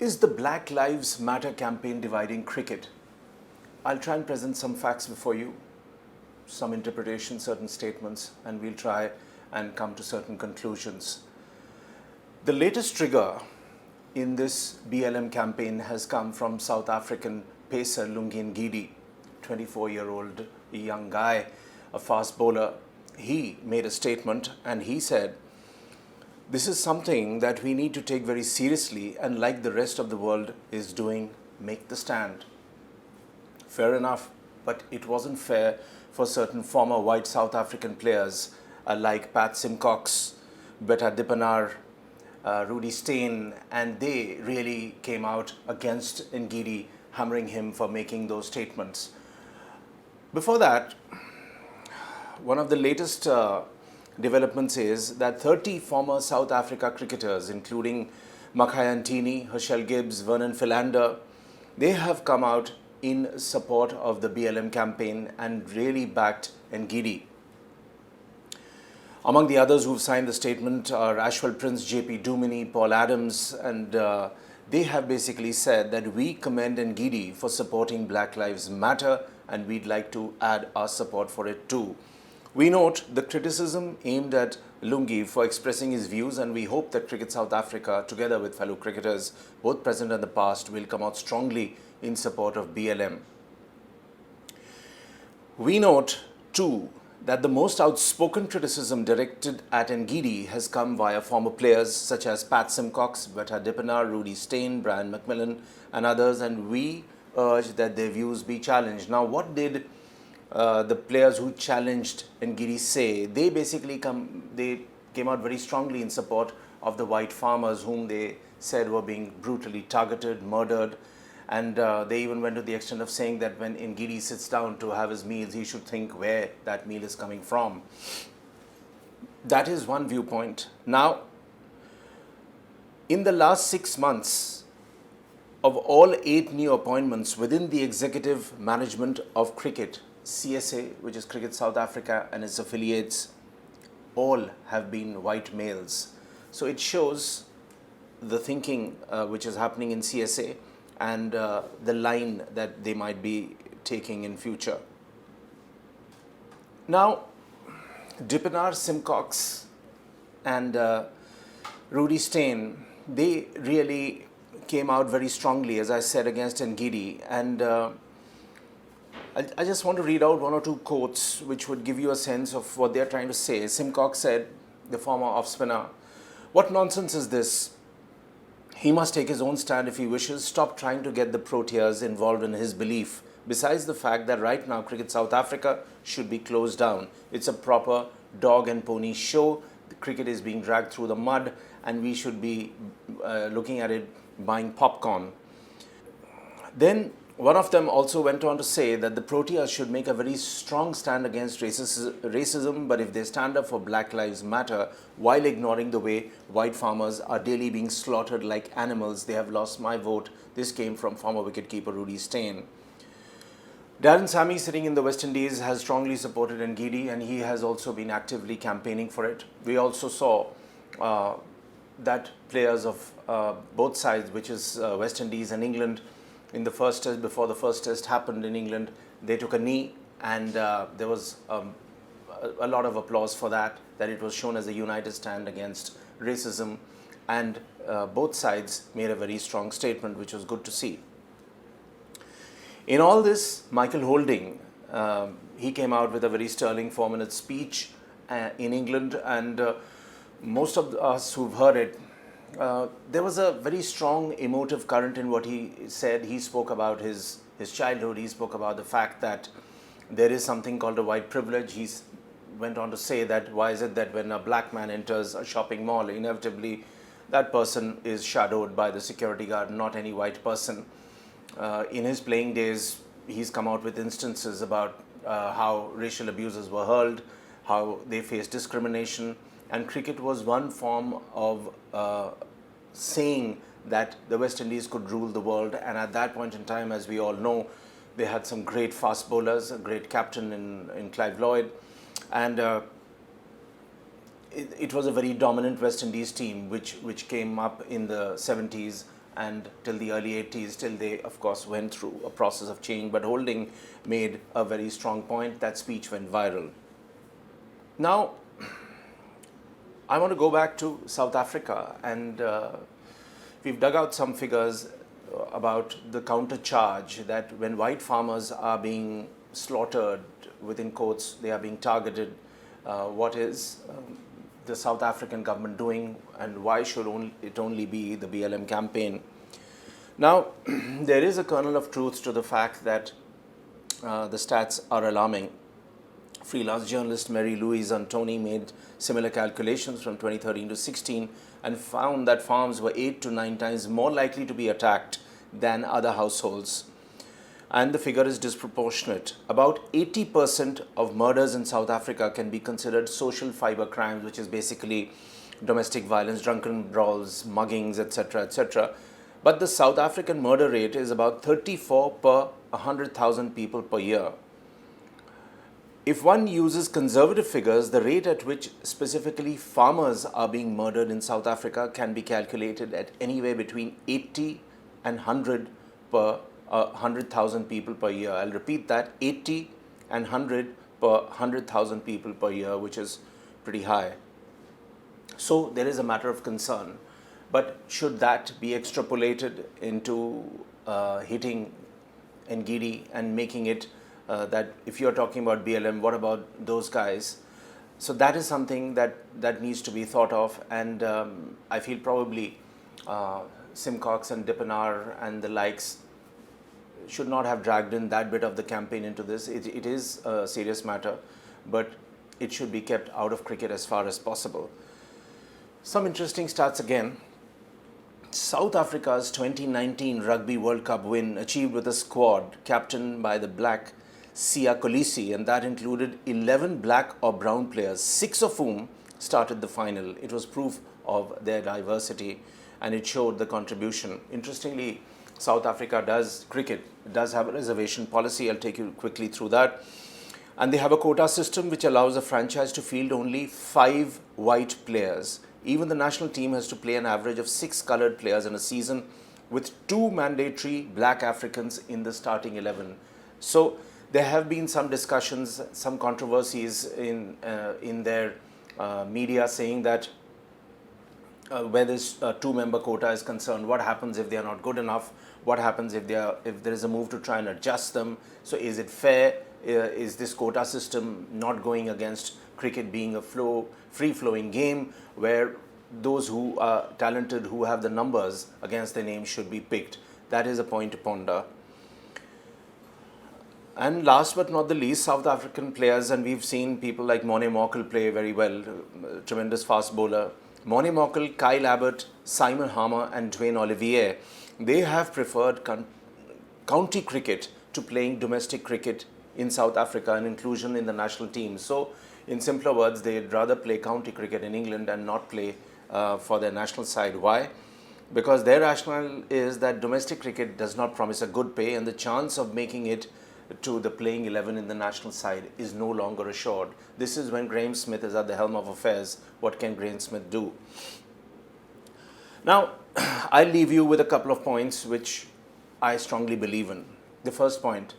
Is the Black Lives Matter campaign dividing cricket? I'll try and present some facts before you, some interpretations, certain statements, and we'll try and come to certain conclusions. The latest trigger in this BLM campaign has come from South African pacer Lungi Ngidi, 24-year-old young guy, a fast bowler. He made a statement and he said, "This is something that we need to take very seriously and like the rest of the world is doing, make the stand." Fair enough, but it wasn't fair for certain former white South African players like Symcox, Boeta Dippenaar, Rudy Stain, and they really came out against Ngidi, hammering him for making those statements. Before that, one of the latest developments is that 30 former South Africa cricketers, including Makayantini, Herschel Gibbs, Vernon Philander, they have come out in support of the BLM campaign and really backed Ngidi. Among the others who've signed the statement are Ashwell Prince, JP Dumini, Paul Adams, and they have basically said that we commend Ngidi for supporting Black Lives Matter and we'd like to add our support for it too. We note the criticism aimed at Lungi for expressing his views, and we hope that Cricket South Africa, together with fellow cricketers, both present and the past, will come out strongly in support of BLM. We note too that the most outspoken criticism directed at Ngidi has come via former players such as Symcox, Boeta Dippenaar, Rudy Stain, Brian McMillan and others, and we urge that their views be challenged. Now, what did the players who challenged Ngidi say? They basically came out very strongly in support of the white farmers whom they said were being brutally targeted, murdered, and they even went to the extent of saying that when Ngidi sits down to have his meals, he should think where that meal is coming from. That is one viewpoint. Now, in the last 6 months, of all 8 new appointments within the executive management of cricket, CSA, which is Cricket South Africa and its affiliates, all have been white males. So it shows the thinking which is happening in CSA and the line that they might be taking in future. Now, Dippenaar, Symcox and Rudy Stain, they really came out very strongly, as I said, against Ngidi, and I just want to read out 1 or 2 quotes which would give you a sense of what they're trying to say. Symcox said, the former off-spinner, "What nonsense is this? He must take his own stand if he wishes. Stop trying to get the Proteas involved in his belief. Besides the fact that right now Cricket South Africa should be closed down. It's a proper dog and pony show. The cricket is being dragged through the mud and we should be looking at it buying popcorn." Then one of them also went on to say that the Proteas should make a very strong stand against racism, but if they stand up for Black Lives Matter while ignoring the way white farmers are daily being slaughtered like animals, they have lost my vote. This came from former wicketkeeper Rudy Stain. Darren Sammy, sitting in the West Indies, has strongly supported Ngidi and he has also been actively campaigning for it. We also saw that players of both sides, which is West Indies and England, in the first test, before the first test happened in England, they took a knee and there was a lot of applause for that it was shown as a united stand against racism, and both sides made a very strong statement, which was good to see. In all this, Michael Holding, he came out with a very sterling 4-minute speech in England, and most of us who've heard it, there was a very strong emotive current in what he said. He spoke about his childhood. He spoke about the fact that there is something called a white privilege. He went on to say that why is it that when a black man enters a shopping mall, inevitably that person is shadowed by the security guard, not any white person. In his playing days, he's come out with instances about how racial abuses were hurled, how they faced discrimination, and cricket was one form of saying that the West Indies could rule the world. And at that point in time, as we all know, they had some great fast bowlers, a great captain in Clive Lloyd, and it was a very dominant West Indies team which came up in the 70s and till the early 80s, till they, of course, went through a process of change. But Holding made a very strong point. That speech went viral. Now, I want to go back to South Africa, and we've dug out some figures about the counter charge that when white farmers are being slaughtered, within quotes, they are being targeted. What is the South African government doing, and why should it only be the BLM campaign? Now, there is a kernel of truth to the fact that the stats are alarming. Freelance journalist Mary Louise Antoni made similar calculations from 2013 to 16 and found that farms were 8 to 9 times more likely to be attacked than other households. And the figure is disproportionate. About 80% of murders in South Africa can be considered social fiber crimes, which is basically domestic violence, drunken brawls, muggings, etc., etc. But the South African murder rate is about 34 per 100,000 people per year. If one uses conservative figures, the rate at which specifically farmers are being murdered in South Africa can be calculated at anywhere between 80 and 100 per 100,000 people per year. I'll repeat that, 80 and 100 per 100,000 people per year, which is pretty high. So there is a matter of concern. But should that be extrapolated into hitting Ngidi and making it that if you're talking about BLM, what about those guys? So that is something that needs to be thought of, and I feel probably Symcox and Dippenaar and the likes should not have dragged in that bit of the campaign into this. It is a serious matter, but it should be kept out of cricket as far as possible. Some interesting stats again. South Africa's 2019 Rugby World Cup win achieved with a squad captained by the black Siya Kolisi, and that included 11 black or brown players, 6 of whom started the final. It was proof of their diversity, and it showed the contribution. Interestingly, South Africa does have a reservation policy. I'll take you quickly through that. And they have a quota system which allows a franchise to field only 5 white players. Even the national team has to play an average of 6 colored players in a season, with 2 mandatory black Africans in the starting 11. So there have been some discussions, some controversies in their media saying that where this 2-member quota is concerned, what happens if they are not good enough? What happens if there is a move to try and adjust them? So is it fair? Is this quota system not going against cricket being a free-flowing game where those who are talented, who have the numbers against their name, should be picked? That is a point to ponder. And last but not the least, South African players, and we've seen people like Morne Morkel play very well, tremendous fast bowler. Morne Morkel, Kyle Abbott, Simon Harmer and Dwayne Olivier, they have preferred county cricket to playing domestic cricket in South Africa and inclusion in the national team. So in simpler words, they'd rather play county cricket in England and not play for their national side. Why? Because their rationale is that domestic cricket does not promise a good pay, and the chance of making it to the playing 11 in the national side is no longer assured. This is when Graeme Smith is at the helm of affairs. What can Graeme Smith do? Now, I'll leave you with a couple of points which I strongly believe in. The first point: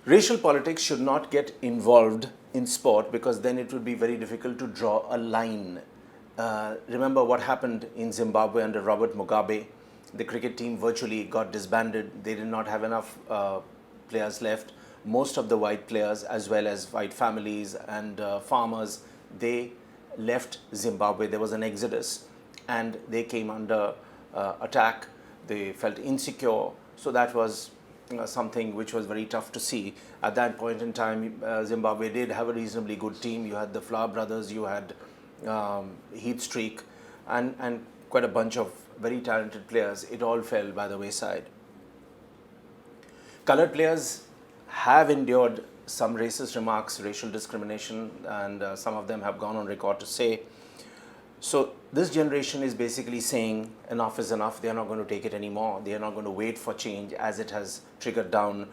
racial politics should not get involved in sport, because then it would be very difficult to draw a line. Remember what happened in Zimbabwe under Robert Mugabe. The cricket team virtually got disbanded. They did not have enough players left. Most of the white players, as well as white families and farmers, they left Zimbabwe. There was an exodus and they came under attack. They felt insecure. So that was something which was very tough to see. At that point in time, Zimbabwe did have a reasonably good team. You had the Flower Brothers, you had Heat Streak, and quite a bunch of very talented players. It all fell by the wayside. Colored players have endured some racist remarks, racial discrimination, and some of them have gone on record to say. So this generation is basically saying enough is enough. They are not going to take it anymore. They are not going to wait for change, as it has triggered down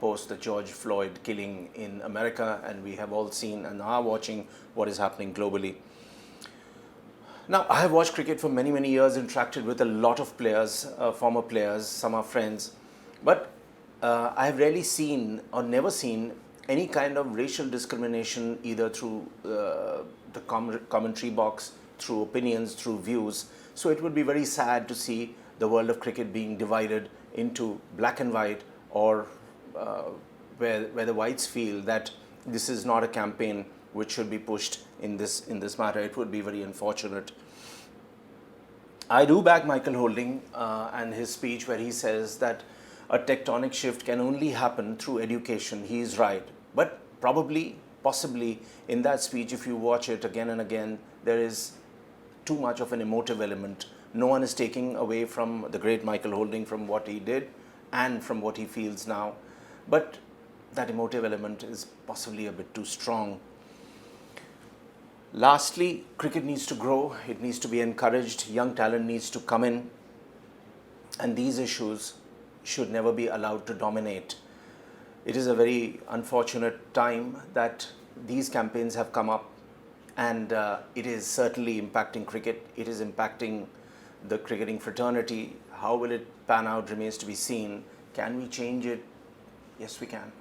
post the George Floyd killing in America, and we have all seen and are watching what is happening globally. Now, I have watched cricket for many, many years, interacted with a lot of players, former players, some are friends, but I have rarely seen or never seen any kind of racial discrimination either through the commentary box, through opinions, through views. So it would be very sad to see the world of cricket being divided into black and white, or where the whites feel that this is not a campaign which should be pushed in this matter. It would be very unfortunate. I do back Michael Holding and his speech where he says that a tectonic shift can only happen through education. He is right. But probably, possibly, in that speech, if you watch it again and again, there is too much of an emotive element. No one is taking away from the great Michael Holding from what he did and from what he feels now. But that emotive element is possibly a bit too strong. Lastly, cricket needs to grow, it needs to be encouraged, young talent needs to come in, and these issues should never be allowed to dominate. It is a very unfortunate time that these campaigns have come up, and it is certainly impacting cricket, it is impacting the cricketing fraternity. How will it pan out remains to be seen. Can we change it? Yes, we can.